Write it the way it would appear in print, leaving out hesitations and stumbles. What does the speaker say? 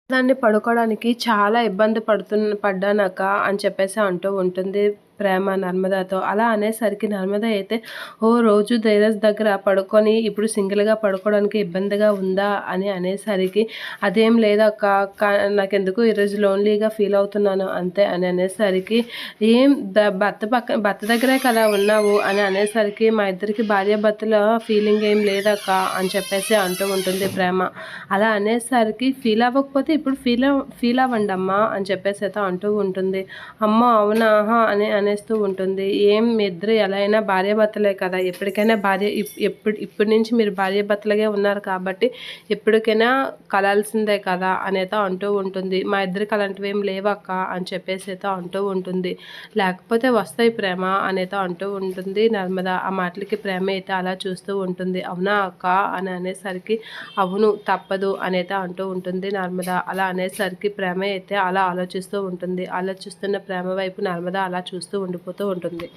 దాన్ని పడుకోవడానికి చాలా ఇబ్బంది పడ్డానక్క అని చెప్పేసి అంటూ ఉంటుంది ప్రేమ నర్మదాతో. అలా అనేసరికి నర్మద అయితే రోజు టెర్రస్ దగ్గర పడుకొని ఇప్పుడు సింగిల్‌గా పడుకోవడానికి ఇబ్బందిగా ఉందా అని అనేసరికి, అదేం లేదక్క, నాకెందుకో ఈరోజు లోన్లీగా ఫీల్ అవుతున్నాను అంతే అని అనేసరికి, ఏం భర్త దగ్గరే కదా ఉన్నావు అని అనేసరికి, మా ఇద్దరికి భార్యాభర్తల ఫీలింగ్ ఏం లేదక్క అని చెప్పేసి అంటూ ఉంటుంది ప్రేమ. అలా అనేసరికి, ఫీల్ అవ్వకపోతే ఇప్పుడు ఫీల్ అవ్వండమ్మా అని చెప్పేసి అయితే అంటూ ఉంటుంది. అమ్మో అవునా అని అనేస్తూ ఉంటుంది. ఏం మీ ఇద్దరు ఎలా అయినా భార్యాభర్తలే కదా, ఎప్పటికైనా ఇప్పటి నుంచి మీరు భార్యాభర్తలుగా ఉన్నారు కాబట్టి ఎప్పటికైనా కలాల్సిందే కదా అనేతో అంటూ ఉంటుంది. మా ఇద్దరికి అలాంటివి ఏం లేవక్క అని చెప్పేసి అయితే అంటూ ఉంటుంది. లేకపోతే వస్తాయి ప్రేమ అనేతో అంటూ ఉంటుంది నర్మద. ఆ మాటలకి ప్రేమ అయితే అలా చూస్తూ ఉంటుంది. అవునా అక్క అని అనేసరికి, అవును తప్పదు అనేత అంటూ ఉంటుంది నర్మద. అలా అనేసరికి ప్రేమ అయితే అలా ఆలోచిస్తూ ఉంటుంది. ఆలోచిస్తున్న ప్రేమ వైపు నర్మద అలా చూస్తూ ఉండిపోతూ ఉంటుంది.